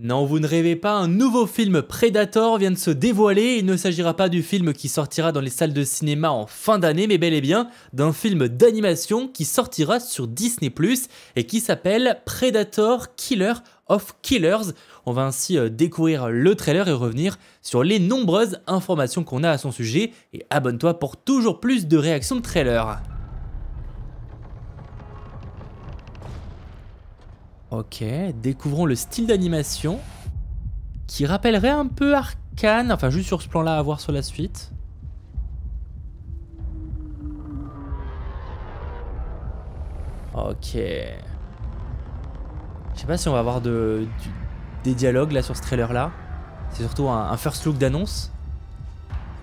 Non, vous ne rêvez pas, un nouveau film Predator vient de se dévoiler. Il ne s'agira pas du film qui sortira dans les salles de cinéma en fin d'année, mais bel et bien d'un film d'animation qui sortira sur Disney+, et qui s'appelle Predator Killer of Killers. On va ainsi découvrir le trailer et revenir sur les nombreuses informations qu'on a à son sujet. Et abonne-toi pour toujours plus de réactions de trailer. Ok, découvrons le style d'animation qui rappellerait un peu Arcane, enfin juste sur ce plan-là à voir sur la suite. Ok. Je sais pas si on va avoir des dialogues là sur ce trailer-là. C'est surtout un first look d'annonce.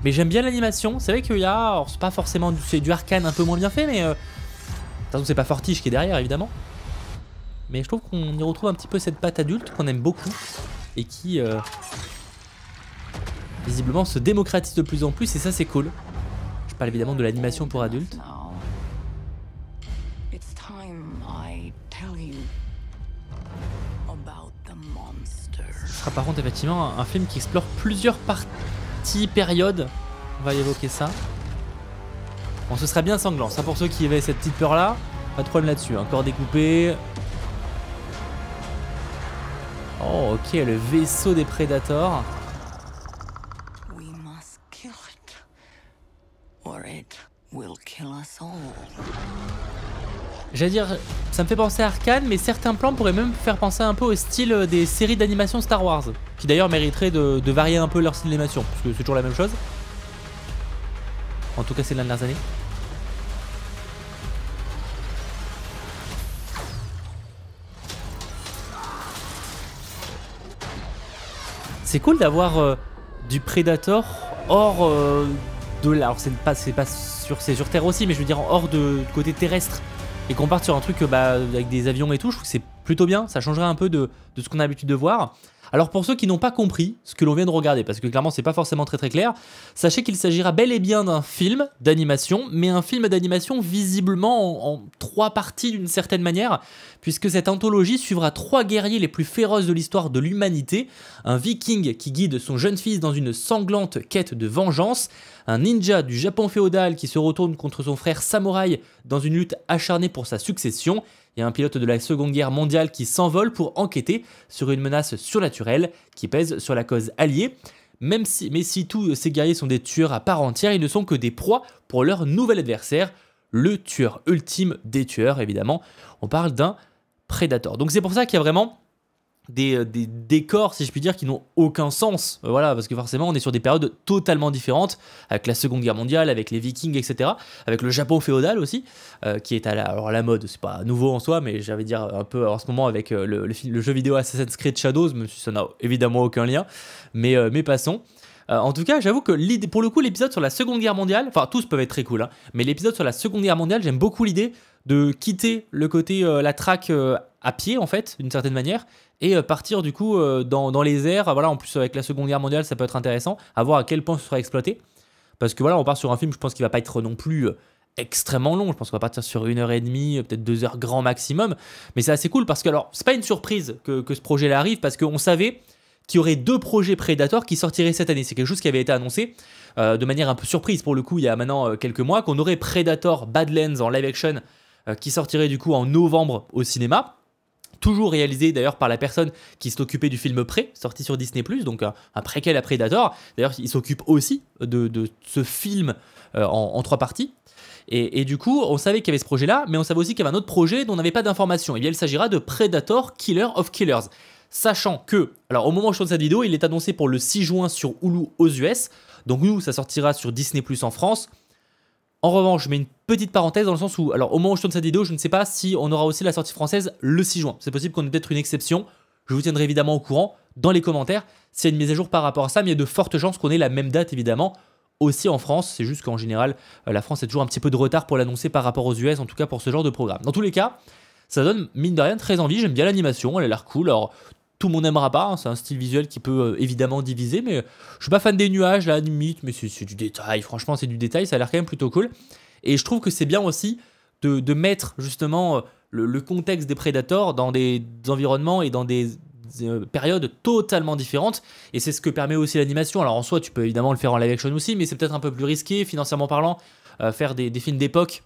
Mais j'aime bien l'animation. C'est vrai qu'il y a, alors c'est pas forcément du Arcane un peu moins bien fait, mais de toute façon c'est pas Fortiche qui est derrière évidemment. Mais je trouve qu'on y retrouve un petit peu cette patte adulte qu'on aime beaucoup et qui visiblement se démocratise de plus en plus, et ça c'est cool. Je parle évidemment de l'animation pour adultes. Ce sera par contre effectivement un film qui explore plusieurs parties, périodes. On va y évoquer ça. Bon, ce sera bien sanglant, ça pour ceux qui avaient cette petite peur là. Pas de problème là-dessus, encore découpé. Oh ok, le vaisseau des Predators. J'allais dire, ça me fait penser à Arcane, mais certains plans pourraient même faire penser un peu au style des séries d'animation Star Wars, qui d'ailleurs mériteraient de varier un peu leur style d'animation, parce que c'est toujours la même chose. En tout cas ces dernières années. C'est cool d'avoir du Predator hors de là. Alors c'est sur Terre aussi, mais je veux dire hors de côté terrestre. Et qu'on parte sur un truc avec des avions et tout, je trouve que c'est plutôt bien. Ça changerait un peu de ce qu'on a l'habitude de voir. Alors pour ceux qui n'ont pas compris ce que l'on vient de regarder, parce que clairement c'est pas forcément très clair, sachez qu'il s'agira bel et bien d'un film d'animation, mais un film d'animation visiblement en 3 parties d'une certaine manière, puisque cette anthologie suivra 3 guerriers les plus féroces de l'histoire de l'humanité, un viking qui guide son jeune fils dans une sanglante quête de vengeance, un ninja du Japon féodal qui se retourne contre son frère samouraï dans une lutte acharnée pour sa succession, et un pilote de la Seconde Guerre mondiale qui s'envole pour enquêter sur une menace surnaturelle qui pèse sur la cause alliée. Mais si tous ces guerriers sont des tueurs à part entière, ils ne sont que des proies pour leur nouvel adversaire, le tueur ultime des tueurs évidemment. On parle d'un Predator. Donc c'est pour ça qu'il y a vraiment des décors, si je puis dire, qui n'ont aucun sens. Voilà, parce que forcément on est sur des périodes totalement différentes, avec la Seconde Guerre mondiale, avec les Vikings, etc. Avec le Japon féodal aussi, qui est à la mode. C'est pas nouveau en soi, mais j'allais dire un peu en ce moment avec le jeu vidéo Assassin's Creed Shadows, même si ça n'a évidemment aucun lien, mais passons. En tout cas, j'avoue que pour le coup, l'épisode sur la Seconde Guerre mondiale, enfin tous peuvent être très cool, hein, mais l'épisode sur la Seconde Guerre mondiale, j'aime beaucoup l'idée de quitter le côté la traque à pied en fait, d'une certaine manière, et partir du coup dans les airs. Voilà, en plus avec la Seconde Guerre mondiale, ça peut être intéressant, à voir à quel point ce sera exploité, parce que voilà, on part sur un film, je pense qu'il va pas être non plus extrêmement long. Je pense qu'on va partir sur 1h30, peut-être 2 heures grand maximum, mais c'est assez cool parce que alors c'est pas une surprise que ce projet-là arrive, parce qu'on savait qu'il y aurait 2 projets Predator qui sortiraient cette année. C'est quelque chose qui avait été annoncé de manière un peu surprise pour le coup il y a maintenant quelques mois, qu'on aurait Predator Badlands en live action qui sortirait du coup en novembre au cinéma. Toujours réalisé d'ailleurs par la personne qui s'est occupée du film Prey, sorti sur Disney+, donc un préquel à Predator. D'ailleurs, il s'occupe aussi de ce film en 3 parties. Et du coup, on savait qu'il y avait ce projet-là, mais on savait aussi qu'il y avait un autre projet dont on n'avait pas d'informations. Et bien, il s'agira de Predator Killer of Killers. Sachant que, alors au moment où je tourne cette vidéo, il est annoncé pour le 6 juin sur Hulu aux US. Donc nous, ça sortira sur Disney+ en France. En revanche, je mets une petite parenthèse dans le sens où, alors au moment où je tourne cette vidéo, je ne sais pas si on aura aussi la sortie française le 6 juin. C'est possible qu'on ait peut-être une exception. Je vous tiendrai évidemment au courant dans les commentaires s'il y a une mise à jour par rapport à ça, mais il y a de fortes chances qu'on ait la même date évidemment aussi en France. C'est juste qu'en général, la France a toujours un petit peu de retard pour l'annoncer par rapport aux US, en tout cas pour ce genre de programme. Dans tous les cas, ça donne mine de rien très envie. J'aime bien l'animation, elle a l'air cool. Alors tout le monde n'aimera pas, hein, c'est un style visuel qui peut évidemment diviser, mais je suis pas fan des nuages là, limite, mais c'est du détail, franchement c'est du détail, ça a l'air quand même plutôt cool. Et je trouve que c'est bien aussi de mettre justement le contexte des Predators dans des environnements et dans des périodes totalement différentes, et c'est ce que permet aussi l'animation. Alors en soi, tu peux évidemment le faire en live action aussi, mais c'est peut-être un peu plus risqué, financièrement parlant, faire des films d'époque.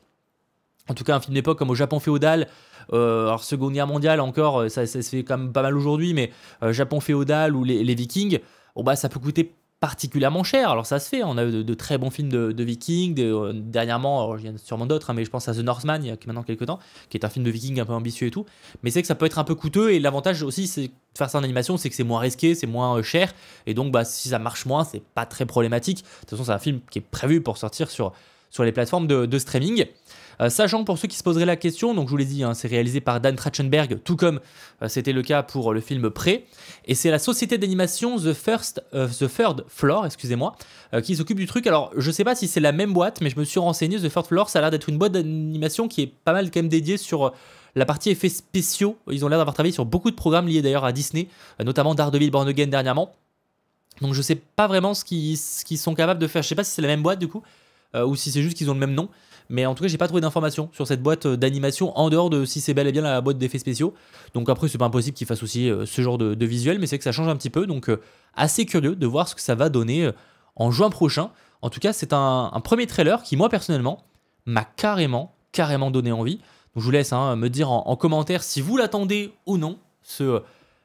En tout cas, un film d'époque comme au Japon féodal, alors Seconde Guerre mondiale encore, ça se fait quand même pas mal aujourd'hui, mais Japon féodal ou les Vikings, bon bah ça peut coûter particulièrement cher. Alors ça se fait, on a eu de très bons films de Vikings, dernièrement, alors, il y en a sûrement d'autres, hein, mais je pense à The Northman il y a maintenant quelques temps, qui est un film de Vikings un peu ambitieux et tout, mais c'est que ça peut être un peu coûteux, et l'avantage aussi c'est de faire ça en animation, c'est que c'est moins risqué, c'est moins cher, et donc bah, si ça marche moins, c'est pas très problématique. De toute façon, c'est un film qui est prévu pour sortir sur les plateformes de streaming. Sachant, pour ceux qui se poseraient la question, donc je vous l'ai dit, hein, c'est réalisé par Dan Trachtenberg, tout comme c'était le cas pour le film Prey, et c'est la société d'animation The Third Floor, excusez-moi, qui s'occupe du truc. Alors je sais pas si c'est la même boîte, mais je me suis renseigné, The Third Floor, ça a l'air d'être une boîte d'animation qui est pas mal quand même dédiée sur la partie effets spéciaux. Ils ont l'air d'avoir travaillé sur beaucoup de programmes liés d'ailleurs à Disney, notamment Daredevil Born Again dernièrement. Donc je sais pas vraiment ce qu'ils sont capables de faire, je sais pas si c'est la même boîte du coup, ou si c'est juste qu'ils ont le même nom. Mais en tout cas, j'ai pas trouvé d'informations sur cette boîte d'animation en dehors de si c'est bel et bien la boîte d'effets spéciaux. Donc après, c'est pas impossible qu'ils fassent aussi ce genre de visuel, mais c'est que ça change un petit peu. Donc assez curieux de voir ce que ça va donner en juin prochain. En tout cas, c'est un premier trailer qui, moi personnellement, m'a carrément donné envie. Donc je vous laisse me dire en commentaire si vous l'attendez ou non, ce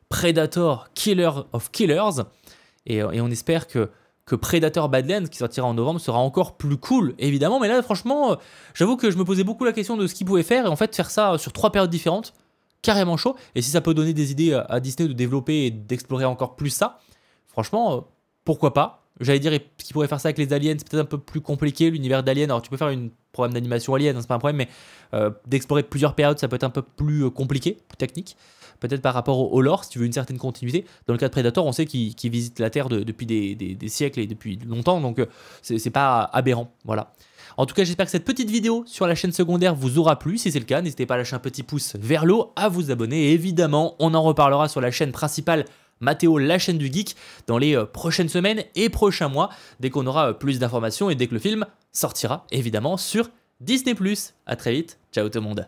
Predator Killer of Killers. Et on espère que Predator Badlands, qui sortira en novembre, sera encore plus cool, évidemment. Mais là, franchement, j'avoue que je me posais beaucoup la question de ce qu'ils pouvaient faire. Et en fait, faire ça sur 3 périodes différentes, carrément chaud. Et si ça peut donner des idées à Disney de développer et d'explorer encore plus ça, franchement, pourquoi pas. J'allais dire qu'ils pourraient faire ça avec les aliens, c'est peut-être un peu plus compliqué, l'univers d'Alien. Alors, tu peux faire un programme d'animation Alien, hein, c'est pas un problème, mais d'explorer plusieurs périodes, ça peut être un peu plus compliqué, plus technique. Peut-être par rapport au lore, si tu veux une certaine continuité. Dans le cas de Predator, on sait qu'il visite la Terre depuis des siècles et depuis longtemps, donc c'est pas aberrant. Voilà. En tout cas, j'espère que cette petite vidéo sur la chaîne secondaire vous aura plu. Si c'est le cas, n'hésitez pas à lâcher un petit pouce vers le haut, à vous abonner. Et évidemment, on en reparlera sur la chaîne principale Mathéo, la chaîne du geek, dans les prochaines semaines et prochains mois, dès qu'on aura plus d'informations et dès que le film sortira, évidemment, sur Disney+. À très vite, ciao tout le monde.